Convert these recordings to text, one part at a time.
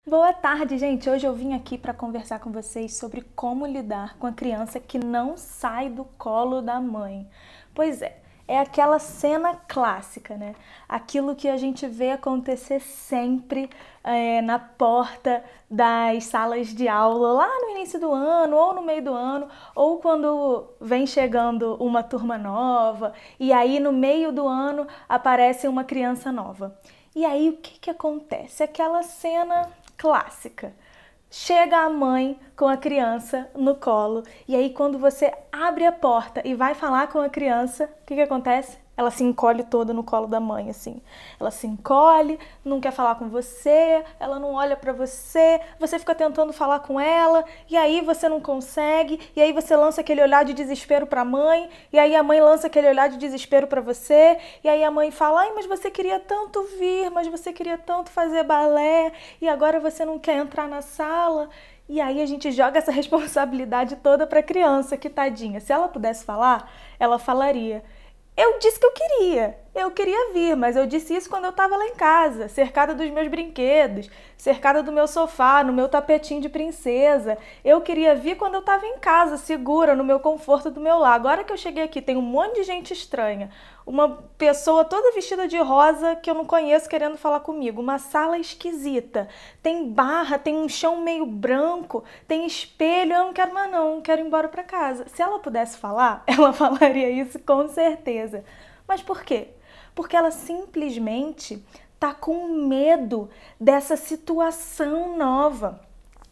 Boa tarde, gente! Hoje eu vim aqui para conversar com vocês sobre como lidar com a criança que não sai do colo da mãe. Pois é aquela cena clássica, né? Aquilo que a gente vê acontecer sempre na porta das salas de aula, lá no início do ano, ou no meio do ano, ou quando vem chegando uma turma nova, e aí no meio do ano aparece uma criança nova. E aí o que acontece? Aquela cena clássica. Chega a mãe com a criança no colo e aí quando você abre a porta e vai falar com a criança, o que acontece? Ela se encolhe toda no colo da mãe, assim. Ela se encolhe, não quer falar com você, ela não olha pra você, você fica tentando falar com ela, e aí você não consegue, e aí você lança aquele olhar de desespero pra mãe, e aí a mãe lança aquele olhar de desespero pra você, e aí a mãe fala, ai, mas você queria tanto vir, mas você queria tanto fazer balé, e agora você não quer entrar na sala. E aí a gente joga essa responsabilidade toda pra criança, que tadinha. Se ela pudesse falar, ela falaria, eu disse que eu queria vir, mas eu disse isso quando eu estava lá em casa, cercada dos meus brinquedos, cercada do meu sofá, no meu tapetinho de princesa. Eu queria vir quando eu estava em casa, segura, no meu conforto do meu lar. Agora que eu cheguei aqui, tem um monte de gente estranha, uma pessoa toda vestida de rosa que eu não conheço querendo falar comigo, uma sala esquisita, tem barra, tem um chão meio branco, tem espelho, eu não quero mais não, quero ir embora para casa. Se ela pudesse falar, ela falaria isso com certeza. Mas por quê? Porque ela simplesmente tá com medo dessa situação nova.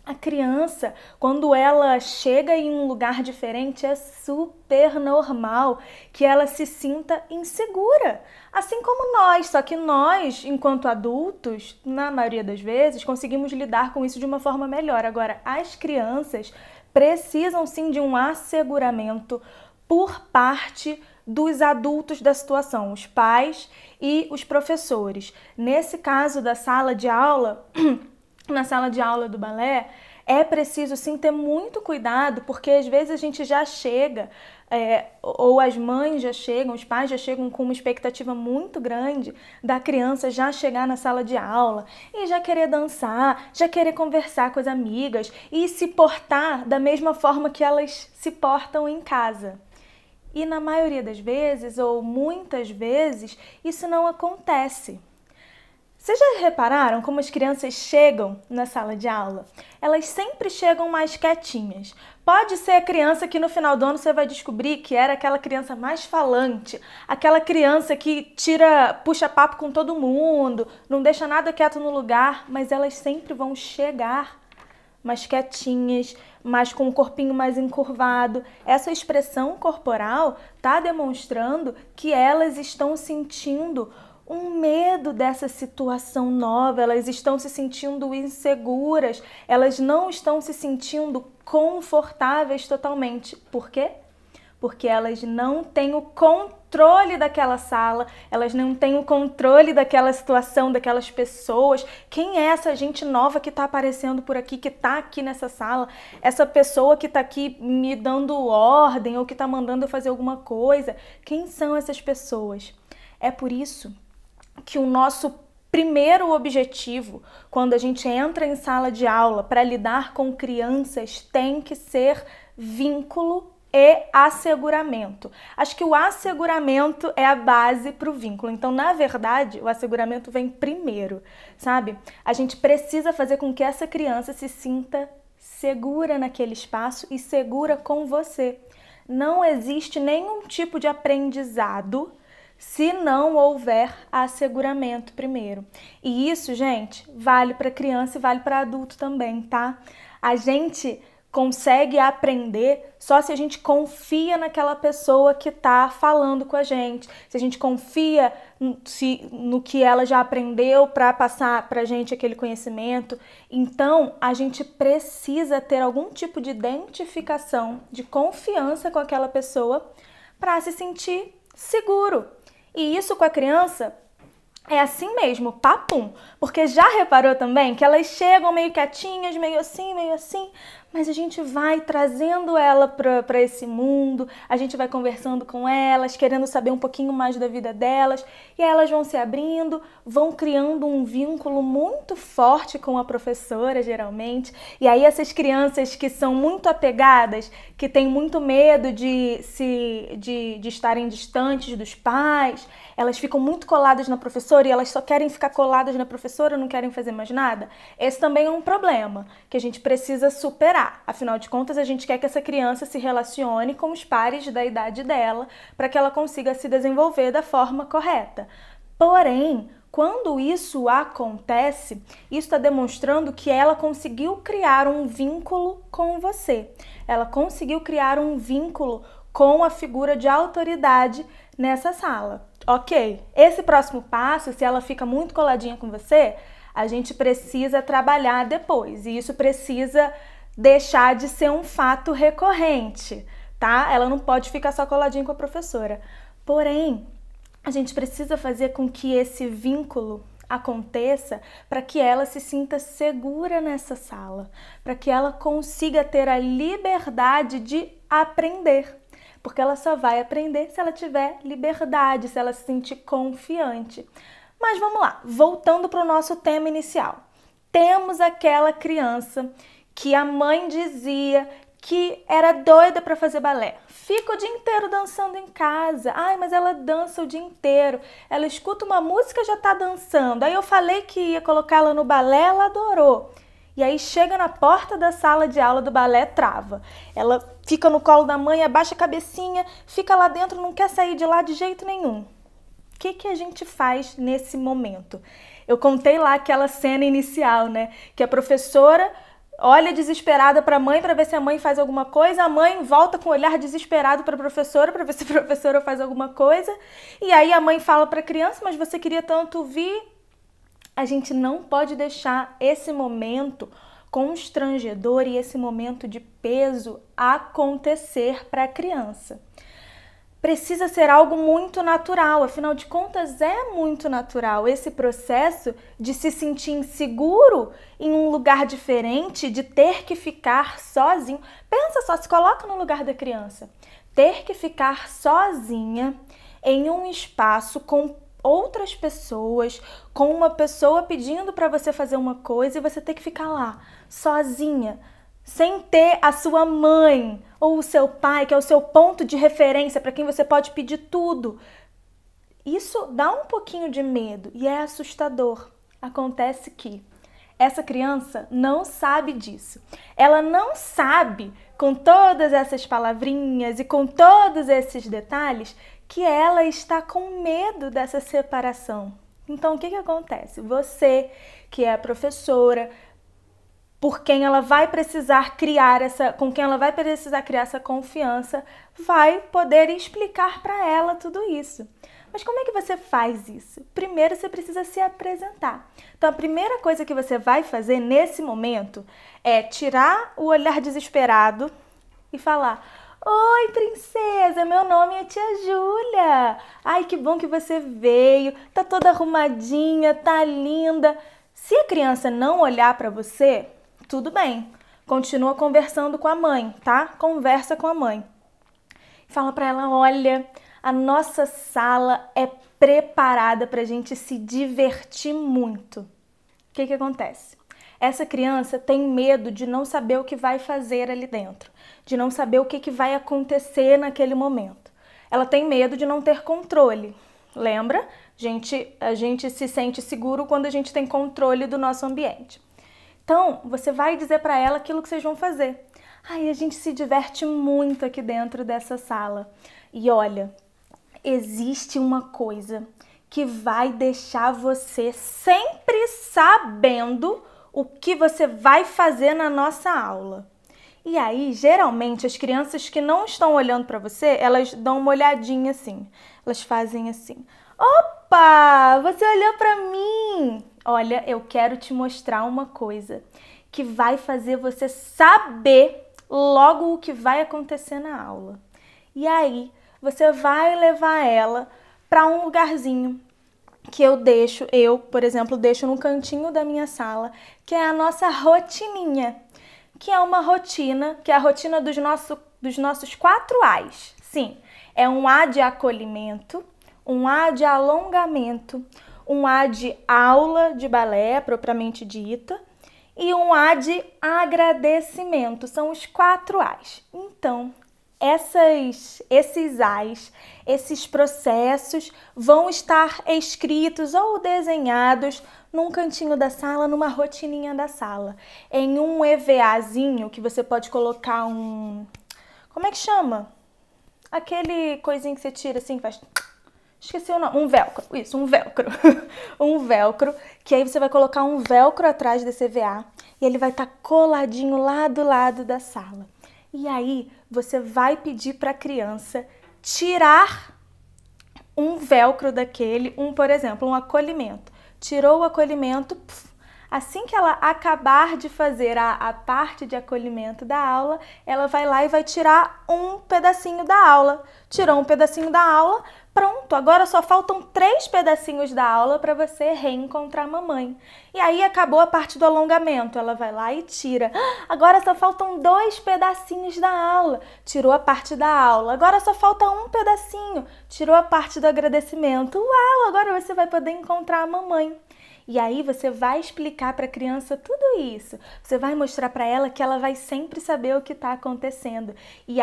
A criança, quando ela chega em um lugar diferente, é super normal que ela se sinta insegura. Assim como nós, só que nós, enquanto adultos, na maioria das vezes, conseguimos lidar com isso de uma forma melhor. Agora, as crianças precisam sim de um asseguramento por parte dos adultos da situação, os pais e os professores. Nesse caso da sala de aula, na sala de aula do balé, é preciso sim ter muito cuidado, porque às vezes a gente já chega, ou as mães já chegam, os pais já chegam com uma expectativa muito grande da criança já chegar na sala de aula e já querer dançar, já querer conversar com as amigas e se portar da mesma forma que elas se portam em casa. E na maioria das vezes, ou muitas vezes, isso não acontece. Vocês já repararam como as crianças chegam na sala de aula? Elas sempre chegam mais quietinhas. Pode ser a criança que no final do ano você vai descobrir que era aquela criança mais falante, aquela criança que puxa papo com todo mundo, não deixa nada quieto no lugar, mas elas sempre vão chegar mais quietinhas, mas com o corpinho mais encurvado. Essa expressão corporal está demonstrando que elas estão sentindo um medo dessa situação nova, elas estão se sentindo inseguras, elas não estão se sentindo confortáveis totalmente. Por quê? Porque elas não têm o controle daquela sala, elas não têm o controle daquela situação, daquelas pessoas. Quem é essa gente nova que está aparecendo por aqui, que está aqui nessa sala? Essa pessoa que está aqui me dando ordem ou que está mandando eu fazer alguma coisa? Quem são essas pessoas? É por isso que o nosso primeiro objetivo, quando a gente entra em sala de aula para lidar com crianças, tem que ser vínculo e asseguramento. Acho que o asseguramento é a base para o vínculo. Então, na verdade, o asseguramento vem primeiro, sabe? A gente precisa fazer com que essa criança se sinta segura naquele espaço e segura com você. Não existe nenhum tipo de aprendizado se não houver asseguramento primeiro. E isso, gente, vale para criança e vale para adulto também, tá? A gente consegue aprender só se a gente confia naquela pessoa que está falando com a gente, se a gente confia no que ela já aprendeu para passar para a gente aquele conhecimento. Então, a gente precisa ter algum tipo de identificação, de confiança com aquela pessoa para se sentir seguro. E isso com a criança é assim mesmo, papum. Porque já reparou também que elas chegam meio quietinhas, meio assim, Mas a gente vai trazendo ela para esse mundo, a gente vai conversando com elas, querendo saber um pouquinho mais da vida delas, e aí elas vão se abrindo, vão criando um vínculo muito forte com a professora, geralmente. E aí essas crianças que são muito apegadas, que têm muito medo de estarem distantes dos pais, elas ficam muito coladas na professora e elas só querem ficar coladas na professora, não querem fazer mais nada. Esse também é um problema que a gente precisa superar. Afinal de contas, a gente quer que essa criança se relacione com os pares da idade dela para que ela consiga se desenvolver da forma correta. Porém, quando isso acontece, isso está demonstrando que ela conseguiu criar um vínculo com você. Ela conseguiu criar um vínculo com a figura de autoridade nessa sala. Ok, esse próximo passo, se ela fica muito coladinha com você, a gente precisa trabalhar depois. E isso precisa deixar de ser um fato recorrente, tá? Ela não pode ficar só coladinha com a professora. Porém, a gente precisa fazer com que esse vínculo aconteça para que ela se sinta segura nessa sala, para que ela consiga ter a liberdade de aprender. Porque ela só vai aprender se ela tiver liberdade, se ela se sentir confiante. Mas vamos lá, voltando para o nosso tema inicial. Temos aquela criança que a mãe dizia que era doida para fazer balé. Fica o dia inteiro dançando em casa. Ai, mas ela dança o dia inteiro. Ela escuta uma música e já está dançando. Aí eu falei que ia colocar ela no balé, ela adorou. E aí chega na porta da sala de aula do balé, trava. Ela fica no colo da mãe, abaixa a cabecinha, fica lá dentro, não quer sair de lá de jeito nenhum. O que a gente faz nesse momento? Eu contei lá aquela cena inicial, né? Que a professora olha desesperada para a mãe para ver se a mãe faz alguma coisa, a mãe volta com o olhar desesperado para a professora para ver se a professora faz alguma coisa. E aí a mãe fala para a criança, mas você queria tanto vir? A gente não pode deixar esse momento constrangedor e esse momento de peso acontecer para a criança. Precisa ser algo muito natural, afinal de contas é muito natural esse processo de se sentir inseguro em um lugar diferente, de ter que ficar sozinho. Pensa só, se coloca no lugar da criança. Ter que ficar sozinha em um espaço com outras pessoas, com uma pessoa pedindo para você fazer uma coisa e você ter que ficar lá, sozinha, sem ter a sua mãe ou o seu pai, que é o seu ponto de referência para quem você pode pedir tudo. Isso dá um pouquinho de medo e é assustador. Acontece que essa criança não sabe disso. Ela não sabe, com todas essas palavrinhas e com todos esses detalhes, que ela está com medo dessa separação. Então, o que acontece? Você, que é a professora, por quem ela vai precisar criar com quem ela vai precisar criar essa confiança, vai poder explicar para ela tudo isso. Mas como é que você faz isso? Primeiro, você precisa se apresentar. Então, a primeira coisa que você vai fazer nesse momento é tirar o olhar desesperado e falar: oi, princesa, meu nome é tia Júlia. Ai, que bom que você veio. Tá toda arrumadinha, tá linda. Se a criança não olhar para você, tudo bem. Continua conversando com a mãe, tá? Conversa com a mãe. Fala para ela: olha, a nossa sala é preparada pra gente se divertir muito. O que acontece? Essa criança tem medo de não saber o que vai fazer ali dentro, de não saber o que vai acontecer naquele momento. Ela tem medo de não ter controle. Lembra? A gente se sente seguro quando a gente tem controle do nosso ambiente. Então, você vai dizer para ela aquilo que vocês vão fazer. Ai, a gente se diverte muito aqui dentro dessa sala. E olha, existe uma coisa que vai deixar você sempre sabendo o que você vai fazer na nossa aula. E aí, geralmente, as crianças que não estão olhando para você, elas dão uma olhadinha assim. Elas fazem assim: opa, você olhou para mim. Olha, eu quero te mostrar uma coisa que vai fazer você saber logo o que vai acontecer na aula. E aí, você vai levar ela para um lugarzinho que eu, por exemplo, deixo no cantinho da minha sala, que é a nossa rotininha. que é uma rotina, que é a rotina dos nossos 4 A's. Sim, é um A de acolhimento, um A de alongamento, um A de aula de balé, propriamente dita, e um A de agradecimento. São os 4 A's. Então, esses A's, esses processos vão estar escritos ou desenhados num cantinho da sala, numa rotininha da sala. Em um EVAzinho que você pode colocar um... Como é que chama? Aquele coisinho que você tira assim, faz... Esqueci o nome. Um velcro. Isso, um velcro. Um velcro, que aí você vai colocar um velcro atrás desse EVA e ele vai estar coladinho lá do lado da sala. E aí você vai pedir para a criança tirar um velcro daquele, por exemplo, um acolhimento. Tirou o acolhimento, assim que ela acabar de fazer a parte de acolhimento da aula, ela vai lá e vai tirar um pedacinho da aula. Tirou um pedacinho da aula, pronto, agora só faltam 3 pedacinhos da aula para você reencontrar a mamãe. E aí acabou a parte do alongamento, ela vai lá e tira. Agora só faltam 2 pedacinhos da aula, tirou a parte da aula. Agora só falta um pedacinho, tirou a parte do agradecimento. Uau, agora você vai poder encontrar a mamãe. E aí você vai explicar para a criança tudo isso. Você vai mostrar para ela que ela vai sempre saber o que está acontecendo. E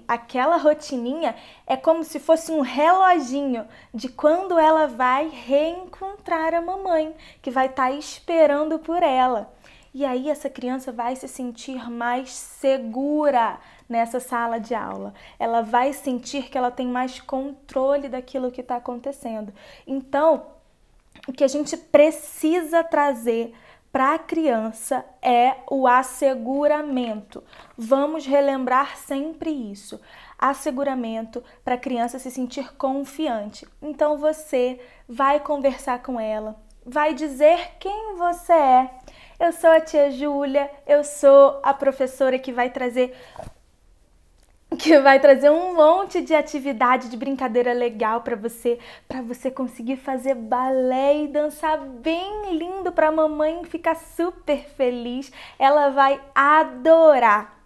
aquela rotininha é como se fosse um reloginho de quando ela vai reencontrar a mamãe, que vai estar esperando por ela. E aí essa criança vai se sentir mais segura nessa sala de aula. Ela vai sentir que ela tem mais controle daquilo que está acontecendo. Então, o que a gente precisa trazer para a criança é o asseguramento. Vamos relembrar sempre isso. Asseguramento para a criança se sentir confiante. Então você vai conversar com ela, vai dizer quem você é. Eu sou a tia Júlia, eu sou a professora que vai trazer um monte de atividade, de brincadeira legal para você conseguir fazer balé e dançar bem lindo para a mamãe ficar super feliz. Ela vai adorar.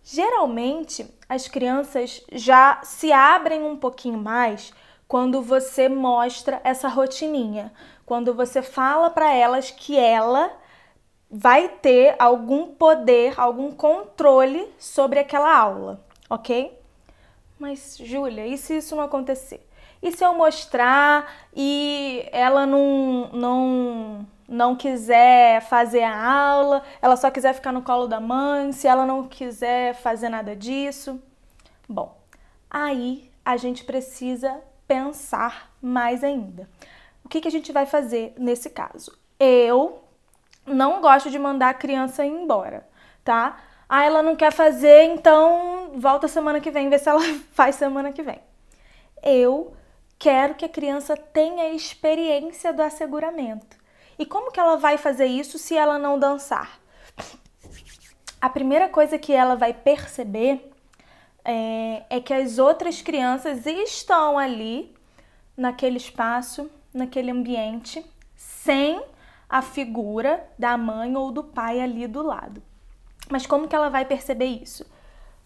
Geralmente, as crianças já se abrem um pouquinho mais quando você mostra essa rotininha, quando você fala para elas que ela vai ter algum poder, algum controle sobre aquela aula. Ok? Mas, Júlia, e se isso não acontecer? E se eu mostrar e ela não quiser fazer a aula, ela só quiser ficar no colo da mãe, se ela não quiser fazer nada disso? Bom, aí a gente precisa pensar mais ainda. O que a gente vai fazer nesse caso? Eu não gosto de mandar a criança ir embora, tá? Ah, ela não quer fazer, então volta semana que vem, vê se ela faz semana que vem. Eu quero que a criança tenha a experiência do asseguramento. E como que ela vai fazer isso se ela não dançar? A primeira coisa que ela vai perceber é que as outras crianças estão ali, naquele espaço, naquele ambiente, sem a figura da mãe ou do pai ali do lado. Mas como que ela vai perceber isso?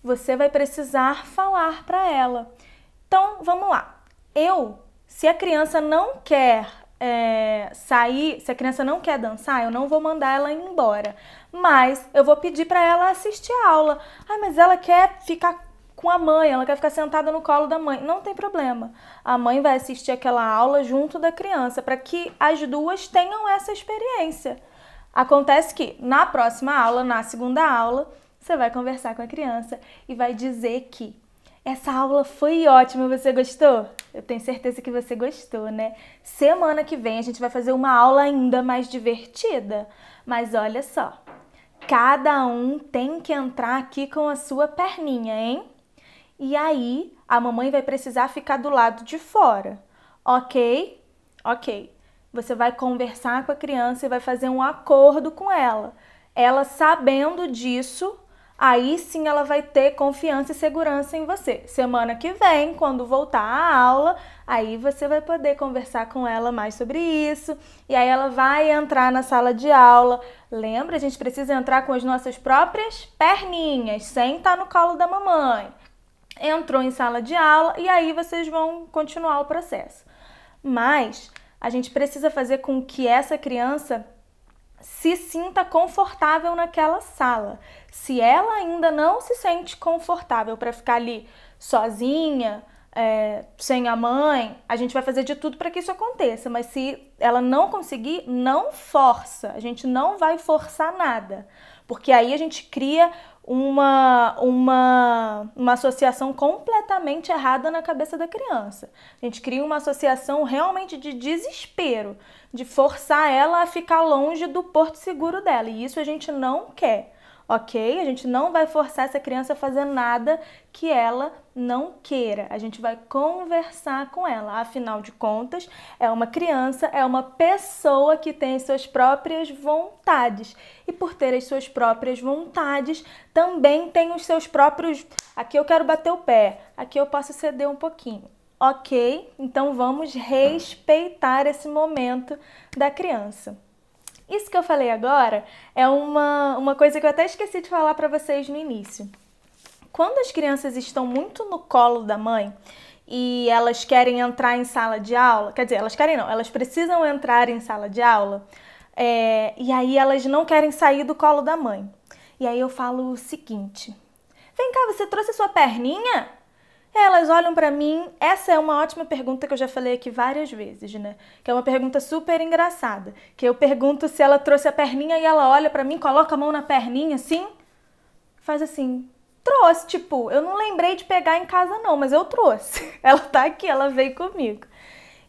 Você vai precisar falar para ela. Então, vamos lá. Se a criança não quer sair, se a criança não quer dançar, eu não vou mandar ela embora. Mas eu vou pedir para ela assistir a aula. Ah, mas ela quer ficar com a mãe, ela quer ficar sentada no colo da mãe. Não tem problema. A mãe vai assistir aquela aula junto da criança, para que as duas tenham essa experiência. Acontece que na próxima aula, na segunda aula, você vai conversar com a criança e vai dizer que essa aula foi ótima, você gostou? Eu tenho certeza que você gostou, né? Semana que vem a gente vai fazer uma aula ainda mais divertida. Mas olha só, cada um tem que entrar aqui com a sua perninha, hein? E aí a mamãe vai precisar ficar do lado de fora, ok? Ok. Você vai conversar com a criança e vai fazer um acordo com ela. Ela sabendo disso, aí sim ela vai ter confiança e segurança em você. Semana que vem, quando voltar à aula, aí você vai poder conversar com ela mais sobre isso, e aí ela vai entrar na sala de aula. Lembra, a gente precisa entrar com as nossas próprias perninhas, sem estar no colo da mamãe. Entrou em sala de aula e aí vocês vão continuar o processo. Mas a gente precisa fazer com que essa criança se sinta confortável naquela sala. Se ela ainda não se sente confortável para ficar ali sozinha, sem a mãe, a gente vai fazer de tudo para que isso aconteça. Mas se ela não conseguir, não força. A gente não vai forçar nada. Porque aí a gente cria uma associação completamente errada na cabeça da criança. A gente cria uma associação realmente de desespero, de forçar ela a ficar longe do porto seguro dela. E isso a gente não quer, ok? A gente não vai forçar essa criança a fazer nada que ela não queira. A gente vai conversar com ela. Afinal de contas, é uma criança, é uma pessoa que tem as suas próprias vontades. E por ter as suas próprias vontades, também tem os seus próprios... Aqui eu quero bater o pé, aqui eu posso ceder um pouquinho. Ok? Então vamos respeitar esse momento da criança. Isso que eu falei agora é uma coisa que eu até esqueci de falar para vocês no início. Quando as crianças estão muito no colo da mãe e elas querem entrar em sala de aula, quer dizer, elas querem não, elas precisam entrar em sala de aula, e aí elas não querem sair do colo da mãe. E aí eu falo o seguinte: vem cá, você trouxe a sua perninha? Elas olham pra mim, essa é uma ótima pergunta que eu já falei aqui várias vezes, né? Que é uma pergunta super engraçada, que eu pergunto se ela trouxe a perninha e ela olha pra mim, coloca a mão na perninha assim, faz assim, trouxe, tipo, eu não lembrei de pegar em casa não, mas eu trouxe. Ela tá aqui, ela veio comigo.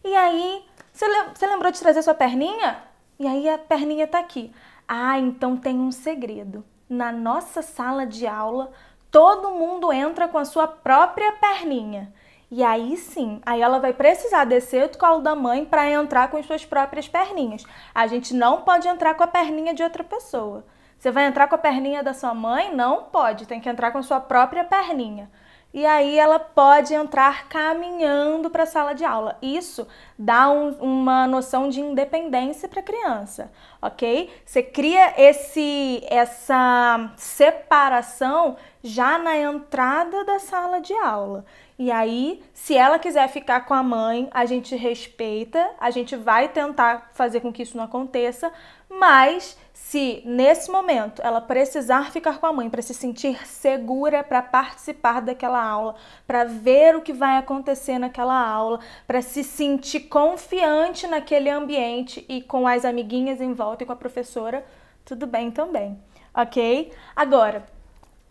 E aí, você lembrou de trazer sua perninha? E aí a perninha tá aqui. Ah, então tem um segredo. Na nossa sala de aula, todo mundo entra com a sua própria perninha. E aí sim, aí ela vai precisar descer do colo da mãe para entrar com as suas próprias perninhas. A gente não pode entrar com a perninha de outra pessoa. Você vai entrar com a perninha da sua mãe? Não pode, tem que entrar com a sua própria perninha. E aí ela pode entrar caminhando para a sala de aula. Isso dá uma noção de independência para a criança, ok? Você cria essa separação já na entrada da sala de aula. E aí, se ela quiser ficar com a mãe, a gente respeita, a gente vai tentar fazer com que isso não aconteça, mas se nesse momento ela precisar ficar com a mãe para se sentir segura, para participar daquela aula, para ver o que vai acontecer naquela aula, para se sentir confiante naquele ambiente e com as amiguinhas em volta e com a professora, tudo bem também, ok? Agora,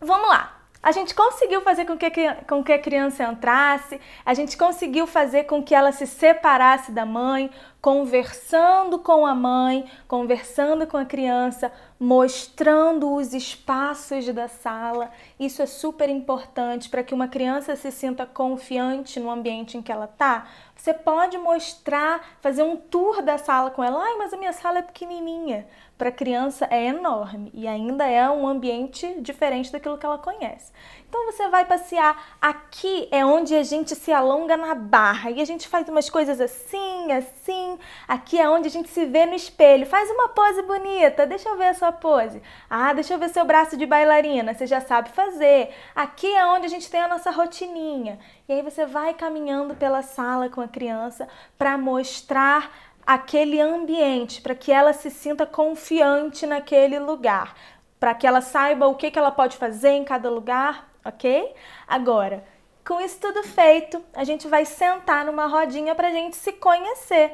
vamos lá. A gente conseguiu fazer com que a criança entrasse, a gente conseguiu fazer com que ela se separasse da mãe, conversando com a mãe, conversando com a criança, mostrando os espaços da sala. Isso é super importante para que uma criança se sinta confiante no ambiente em que ela está. Você pode mostrar, fazer um tour da sala com ela. Ai, mas a minha sala é pequenininha. Para a criança é enorme e ainda é um ambiente diferente daquilo que ela conhece. Então você vai passear. Aqui é onde a gente se alonga na barra e a gente faz umas coisas assim, assim. Aqui é onde a gente se vê no espelho. Faz uma pose bonita, deixa eu ver a sua pose. Ah, deixa eu ver seu braço de bailarina, você já sabe fazer. Aqui é onde a gente tem a nossa rotininha. E aí você vai caminhando pela sala com a criança para mostrar aquele ambiente, para que ela se sinta confiante naquele lugar, para que ela saiba o que ela pode fazer em cada lugar, ok? Agora, com isso tudo feito, a gente vai sentar numa rodinha para a gente se conhecer.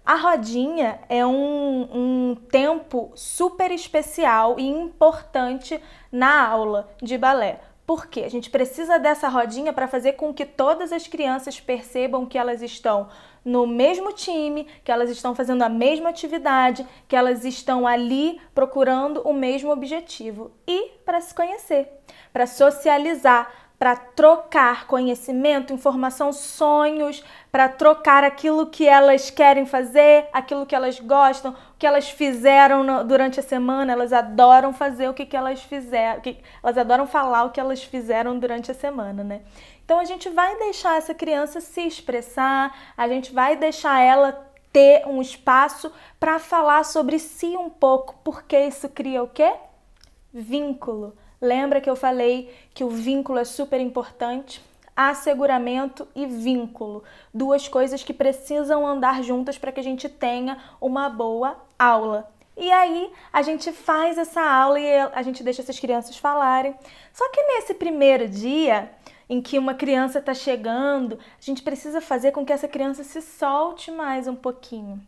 A rodinha é um tempo super especial e importante na aula de balé. Por quê? A gente precisa dessa rodinha para fazer com que todas as crianças percebam que elas estão no mesmo time, que elas estão fazendo a mesma atividade, que elas estão ali procurando o mesmo objetivo. E para se conhecer, para socializar, para trocar conhecimento, informação, sonhos, para trocar aquilo que elas querem fazer, aquilo que elas gostam, o que elas fizeram durante a semana. Elas adoram fazer o que elas fizeram, elas adoram falar o que elas fizeram durante a semana, né? Então a gente vai deixar essa criança se expressar, a gente vai deixar ela ter um espaço para falar sobre si um pouco, porque isso cria o quê? Vínculo. Lembra que eu falei que o vínculo é super importante? Asseguramento e vínculo. Duas coisas que precisam andar juntas para que a gente tenha uma boa aula. E aí a gente faz essa aula e a gente deixa essas crianças falarem. Só que nesse primeiro dia em que uma criança está chegando, a gente precisa fazer com que essa criança se solte mais um pouquinho.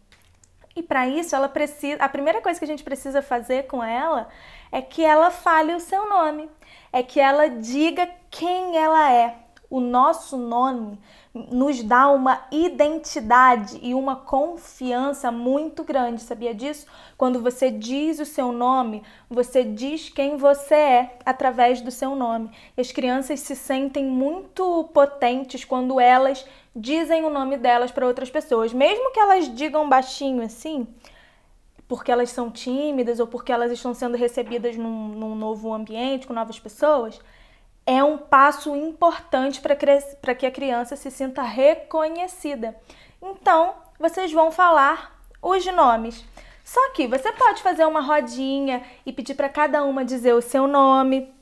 E para isso, a primeira coisa que a gente precisa fazer com ela é que ela fale o seu nome, é que ela diga quem ela é. O nosso nome nos dá uma identidade e uma confiança muito grande, sabia disso? Quando você diz o seu nome, você diz quem você é através do seu nome. E as crianças se sentem muito potentes quando elas dizem o nome delas para outras pessoas, mesmo que elas digam baixinho assim, porque elas são tímidas ou porque elas estão sendo recebidas num novo ambiente, com novas pessoas. É um passo importante para que a criança se sinta reconhecida. Então, vocês vão falar os nomes. Só que você pode fazer uma rodinha e pedir para cada uma dizer o seu nome,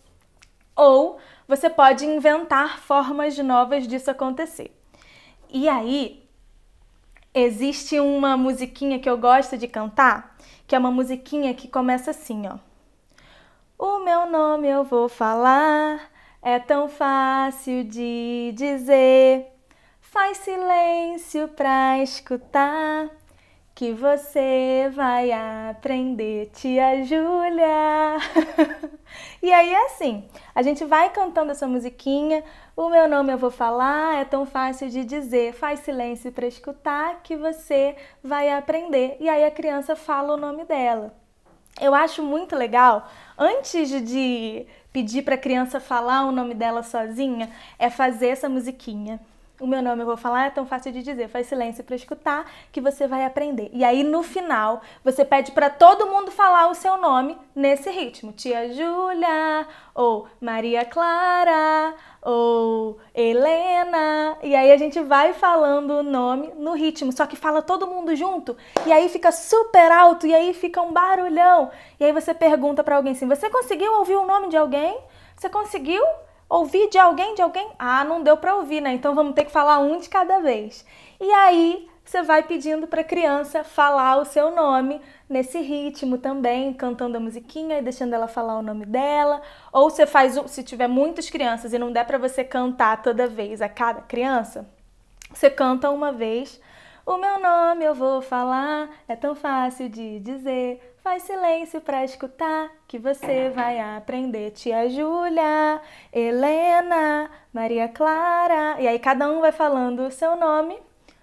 ou você pode inventar formas novas disso acontecer. E aí, existe uma musiquinha que eu gosto de cantar, que é uma musiquinha que começa assim, ó. O meu nome eu vou falar, é tão fácil de dizer. Faz silêncio pra escutar, que você vai aprender, tia Júlia. E aí é assim, a gente vai cantando essa musiquinha, o meu nome eu vou falar, é tão fácil de dizer, faz silêncio para escutar que você vai aprender. E aí a criança fala o nome dela. Eu acho muito legal, antes de pedir para a criança falar o nome dela sozinha, é fazer essa musiquinha. O meu nome eu vou falar, é tão fácil de dizer, faz silêncio para escutar que você vai aprender. E aí no final, você pede para todo mundo falar o seu nome nesse ritmo. Tia Júlia, ou Maria Clara, ou Helena. E aí a gente vai falando o nome no ritmo, só que fala todo mundo junto. E aí fica super alto, e aí fica um barulhão. E aí você pergunta para alguém assim, você conseguiu ouvir o nome de alguém? Você conseguiu ouvir de alguém? Ah, não deu para ouvir, né? Então vamos ter que falar um de cada vez. E aí você vai pedindo para a criança falar o seu nome nesse ritmo também, cantando a musiquinha e deixando ela falar o nome dela. Ou você faz, se tiver muitas crianças e não der para você cantar toda vez a cada criança, você canta uma vez. O meu nome eu vou falar, é tão fácil de dizer. Faz silêncio para escutar que você vai aprender. Tia Júlia, Helena, Maria Clara. E aí cada um vai falando o seu nome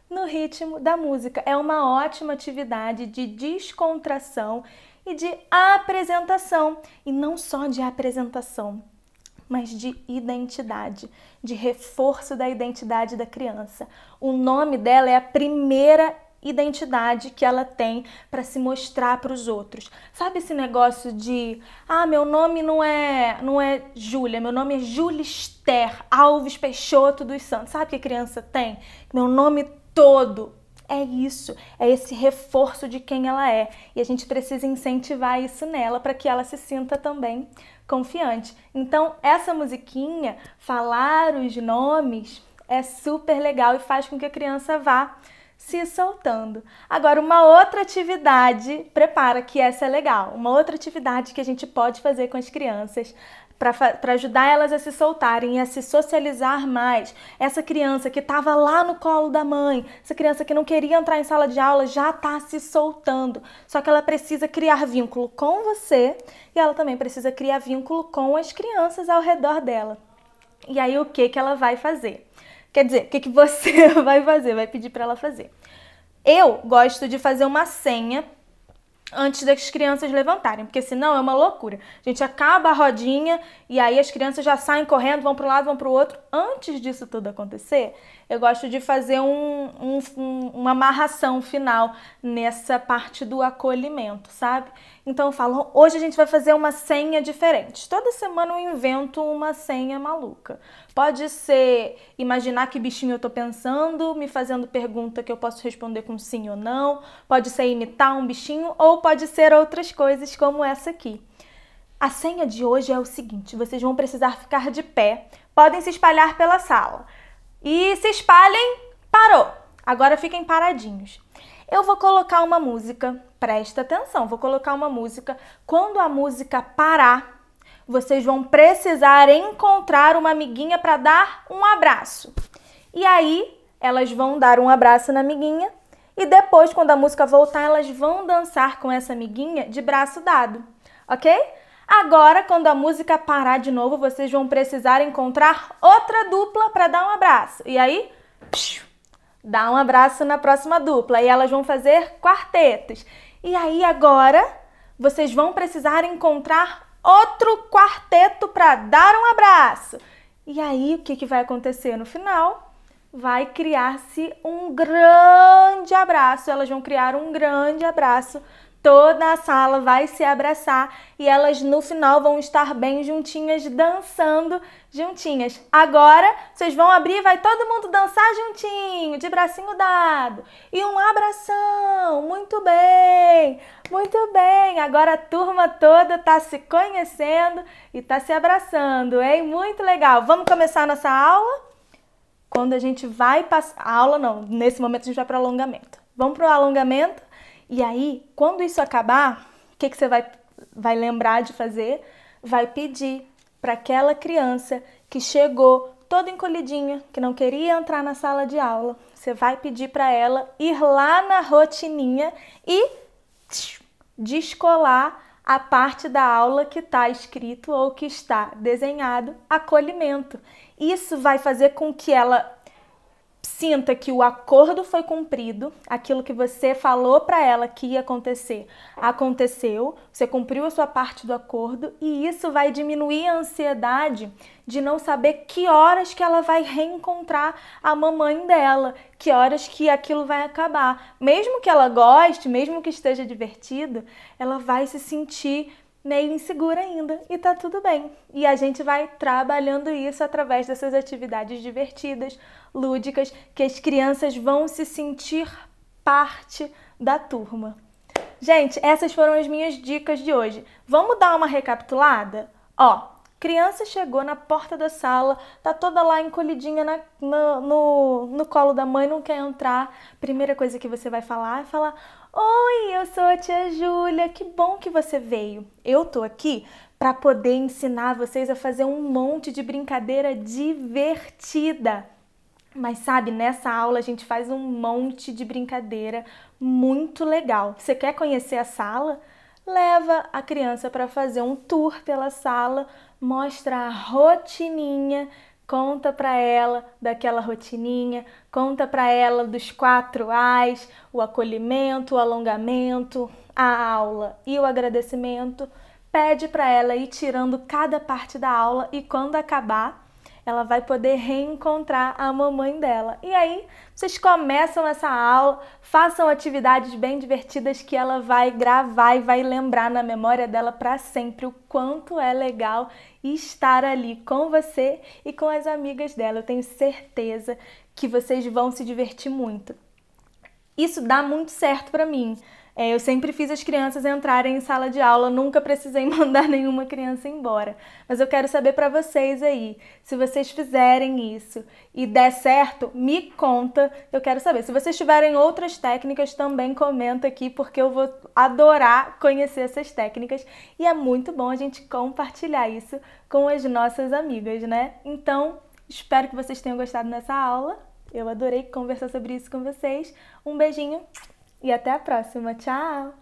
no ritmo da música. É uma ótima atividade de descontração e de apresentação. E não só de apresentação, mas de identidade, de reforço da identidade da criança. O nome dela é a primeira identidade que ela tem para se mostrar para os outros. Sabe esse negócio de, meu nome não é Júlia, meu nome é Júlia Esther Alves Peixoto dos Santos. Sabe o que a criança tem? Meu nome todo. É isso, é esse reforço de quem ela é. E a gente precisa incentivar isso nela para que ela se sinta também confiante. Então, essa musiquinha, falar os nomes, é super legal e faz com que a criança vá se soltando. Agora, uma outra atividade, prepara que essa é legal, uma outra atividade que a gente pode fazer com as crianças para ajudar elas a se soltarem e a se socializar mais. Essa criança que estava lá no colo da mãe, essa criança que não queria entrar em sala de aula, já está se soltando. Só que ela precisa criar vínculo com você e ela também precisa criar vínculo com as crianças ao redor dela. E aí o que ela vai fazer? Quer dizer, o que você vai fazer? Vai pedir para ela fazer. Eu gosto de fazer uma senha antes das crianças levantarem, porque senão é uma loucura. A gente acaba a rodinha e aí as crianças já saem correndo, vão para um lado, vão para o outro. Antes disso tudo acontecer, eu gosto de fazer uma amarração final nessa parte do acolhimento, sabe? Então eu falo, hoje a gente vai fazer uma senha diferente. Toda semana eu invento uma senha maluca. Pode ser imaginar que bichinho eu tô pensando, me fazendo pergunta que eu posso responder com sim ou não. Pode ser imitar um bichinho ou pode ser outras coisas como essa aqui. A senha de hoje é o seguinte, vocês vão precisar ficar de pé, podem se espalhar pela sala. E se espalhem, parou. Agora fiquem paradinhos. Eu vou colocar uma música, presta atenção, vou colocar uma música. Quando a música parar, vocês vão precisar encontrar uma amiguinha para dar um abraço. E aí, elas vão dar um abraço na amiguinha e depois, quando a música voltar, elas vão dançar com essa amiguinha de braço dado, ok? Agora, quando a música parar de novo, vocês vão precisar encontrar outra dupla para dar um abraço. E aí, dá um abraço na próxima dupla. E elas vão fazer quartetos. E aí, agora, vocês vão precisar encontrar outro quarteto para dar um abraço. E aí, o que vai acontecer no final? Vai criar-se um grande abraço. Elas vão criar um grande abraço. Toda a sala vai se abraçar e elas no final vão estar bem juntinhas, dançando juntinhas. Agora, vocês vão abrir e vai todo mundo dançar juntinho, de bracinho dado. E um abração, muito bem, muito bem. Agora a turma toda está se conhecendo e está se abraçando, hein? Muito legal. Vamos começar a nossa aula? Quando a gente vai passar... Aula não, nesse momento a gente vai para o alongamento. Vamos para o alongamento? E aí, quando isso acabar, o que você vai lembrar de fazer? Vai pedir para aquela criança que chegou toda encolhidinha, que não queria entrar na sala de aula, você vai pedir para ela ir lá na rotininha e descolar a parte da aula que está escrito ou que está desenhado acolhimento. Isso vai fazer com que ela sinta que o acordo foi cumprido, aquilo que você falou para ela que ia acontecer, aconteceu, você cumpriu a sua parte do acordo e isso vai diminuir a ansiedade de não saber que horas que ela vai reencontrar a mamãe dela, que horas que aquilo vai acabar. Mesmo que ela goste, mesmo que esteja divertido, ela vai se sentir meio insegura ainda e tá tudo bem. E a gente vai trabalhando isso através dessas atividades divertidas, lúdicas, que as crianças vão se sentir parte da turma. Gente, essas foram as minhas dicas de hoje. Vamos dar uma recapitulada? Ó, criança chegou na porta da sala, tá toda lá encolhidinha no colo da mãe, não quer entrar. Primeira coisa que você vai falar é falar: oi, eu sou a tia Júlia, que bom que você veio. Eu tô aqui para poder ensinar vocês a fazer um monte de brincadeira divertida. Mas sabe, nessa aula a gente faz um monte de brincadeira muito legal. Você quer conhecer a sala? Leva a criança para fazer um tour pela sala, mostra a rotininha, conta para ela daquela rotininha, conta para ela dos 4 A's, o acolhimento, o alongamento, a aula e o agradecimento. Pede para ela ir tirando cada parte da aula e quando acabar, ela vai poder reencontrar a mamãe dela. E aí, vocês começam essa aula, façam atividades bem divertidas que ela vai gravar e vai lembrar na memória dela para sempre o quanto é legal estar ali com você e com as amigas dela. Eu tenho certeza que vocês vão se divertir muito. Isso dá muito certo para mim. Eu sempre fiz as crianças entrarem em sala de aula, nunca precisei mandar nenhuma criança embora. Mas eu quero saber para vocês aí, se vocês fizerem isso e der certo, me conta, eu quero saber. Se vocês tiverem outras técnicas, também comenta aqui, porque eu vou adorar conhecer essas técnicas. E é muito bom a gente compartilhar isso com as nossas amigas, né? Então, espero que vocês tenham gostado dessa aula. Eu adorei conversar sobre isso com vocês. Um beijinho. E até a próxima. Tchau!